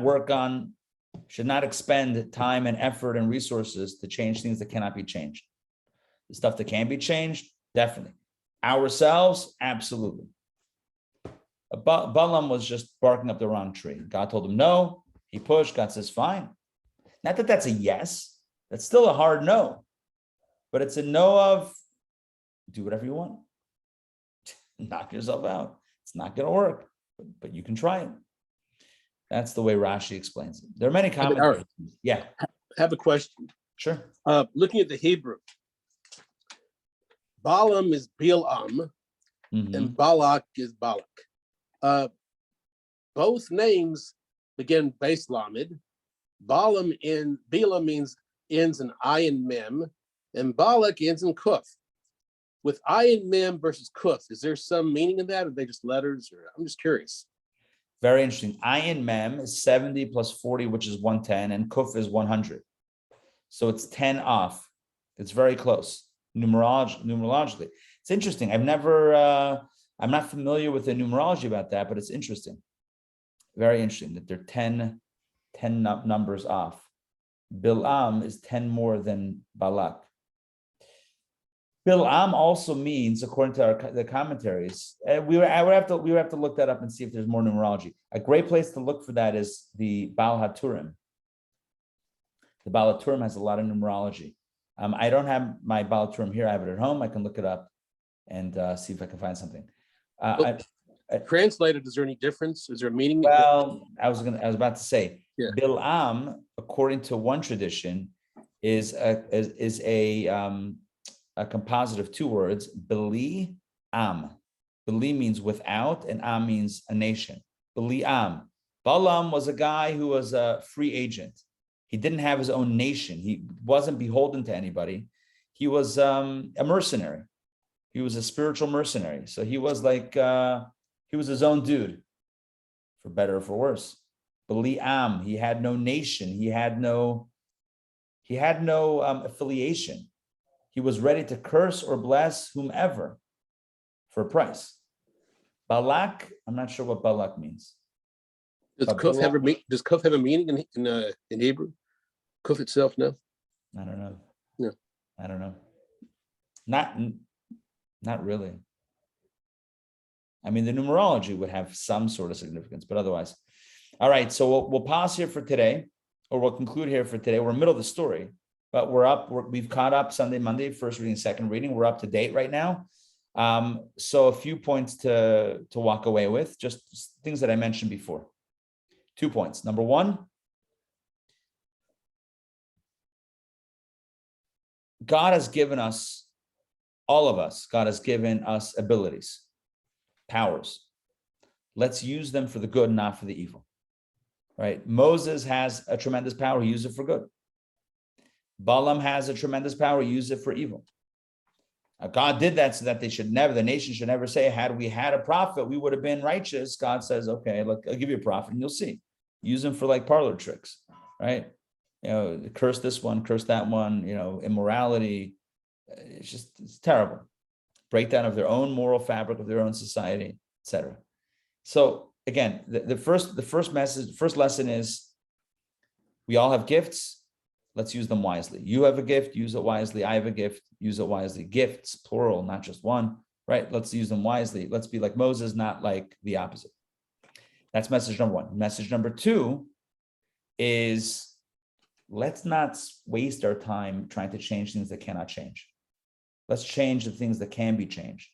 expend time and effort and resources to change things that cannot be changed. The stuff that can be changed, definitely. Ourselves, absolutely. Balam was just barking up the wrong tree. God told him no. He pushed. God says, fine. Not that that's a yes. That's still a hard no. But it's a no of do whatever you want. Knock yourself out. It's not going to work, but you can try it. That's the way Rashi explains it. There are many commentaries. Yeah. I have a question. Sure. Looking at the Hebrew, Balam is Bilam and Balak is Balak. Both names begin base lamed. Bilam ends in ayin mem, and Balak ends in kuf. With ayin mem versus kuf, is there some meaning in that? Or are they just letters? Or I'm just curious. Very interesting. Ayin mem is 70 plus 40, which is 110, and kuf is 100. So it's 10 off. It's very close numerologically. It's interesting. I'm not familiar with the numerology about that, but it's interesting. Very interesting that they're 10 numbers off. Bilam is 10 more than Balak. Bilam also means, according to the commentaries, we would have to look that up and see if there's more numerology. A great place to look for that is the Baal HaTurim. The Baal HaTurim has a lot of numerology. I don't have my Baal HaTurim here. I have it at home. I can look it up and see if I can find something. Translated, is there any difference? Is there a meaning? Well, I was about to say, yeah. Bilam, according to one tradition, is a composite of two words, Beli Am. Beli means without, and Am means a nation. Beli Am. Balam was a guy who was a free agent. He didn't have his own nation. He wasn't beholden to anybody. He was a mercenary. He was a spiritual mercenary. So he was like, he was his own dude, for better or for worse. Beli Am. He had no nation. He had no affiliation. He was ready to curse or bless whomever for a price. Balak, I'm not sure what Balak means. Does kuf have a meaning in Hebrew? Kuf itself, no? I don't know. No. I don't know. Not really. I mean, the numerology would have some sort of significance, but otherwise. All right, so we'll pause here for today, or we'll conclude here for today. We're in the middle of the story. But we've caught up Sunday, Monday, first reading, second reading. We're up to date right now. So a few points to walk away with, just things that I mentioned before. 2 points. Number one, God has given us, all of us, God has given us abilities, powers. Let's use them for the good, not for the evil. Right? Moses has a tremendous power. He used it for good. Balam has a tremendous power, use it for evil. God did that so that the nation should never say, had we had a prophet, we would have been righteous. God says, okay, look, I'll give you a prophet and you'll see. Use them for like parlor tricks, right? Curse this one, curse that one, immorality. It's terrible. Breakdown of their own moral fabric of their own society, etc. So again, the first lesson is we all have gifts. Let's use them wisely. You have a gift, use it wisely. I have a gift, use it wisely. Gifts, plural, not just one, right? Let's use them wisely. Let's be like Moses, not like the opposite. That's message number one. Message number two is let's not waste our time trying to change things that cannot change. Let's change the things that can be changed.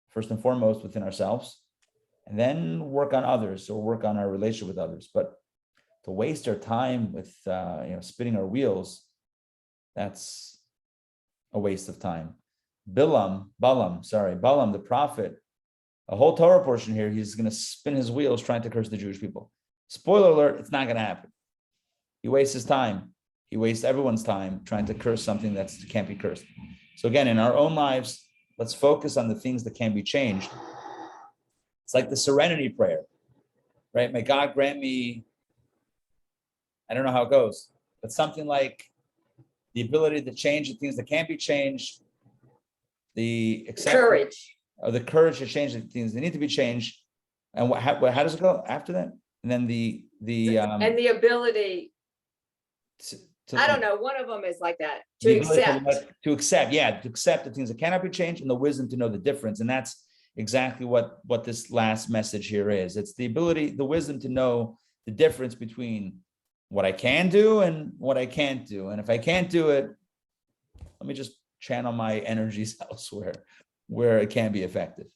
First and foremost within ourselves, and then work on others or work on our relationship with others. But to waste our time with spinning our wheels, that's a waste of time. Balam, the prophet, a whole Torah portion here, he's going to spin his wheels trying to curse the Jewish people. Spoiler alert, it's not going to happen. He wastes his time. He wastes everyone's time trying to curse something that can't be cursed. So again, in our own lives, let's focus on the things that can be changed. It's like the serenity prayer, right? May God grant me, I don't know how it goes, but something like the ability to change the things that can't be changed, the Courage. or the courage to change the things that need to be changed. And how does it go after that? And then the And the ability I don't know. One of them is like that. The To ability accept. to accept, yeah, to accept the things that cannot be changed, and the wisdom to know the difference. And that's exactly what this last message here is. It's the ability, the wisdom to know the difference between what I can do and what I can't do. And if I can't do it, let me just channel my energies elsewhere where it can be effective.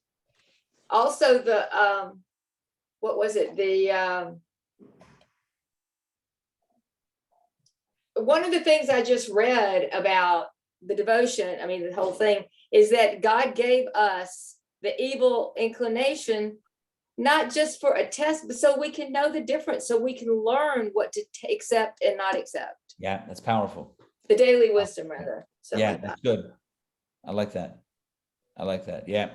Also, the what was it? The one of the things I just read about the devotion, I mean, the whole thing, is that God gave us the evil inclination, not just for a test, but so we can know the difference, so we can learn what to accept and not accept. Yeah, that's powerful. The daily wisdom, rather. Yeah, Like that's good. I like that. I like that. Yeah.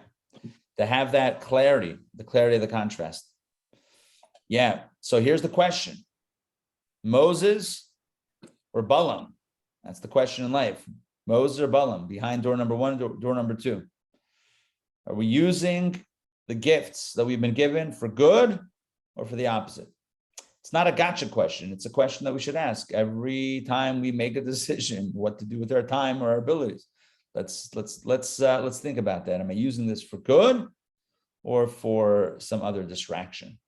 To have that clarity, the clarity of the contrast. Yeah. So here's the question. Moses or Balam? That's the question in life. Moses or Balam, behind door number 1, door number 2. Are we using the gifts that we've been given for good or for the opposite? It's not a gotcha question. It's a question that we should ask every time we make a decision, what to do with our time or our abilities. Let's think about that. Am I using this for good or for some other distraction?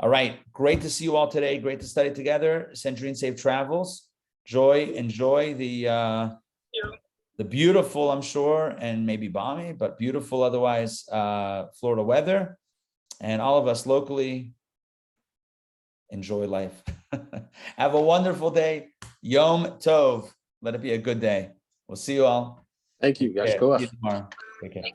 All right. Great to see you all today. Great to study together. Century safe travels. Enjoy the beautiful, I'm sure, and maybe balmy, but beautiful otherwise, Florida weather. And all of us locally, enjoy life. Have a wonderful day. Yom Tov. Let it be a good day. We'll see you all. Thank you, guys. Yeah, Go see off. you tomorrow. Take care.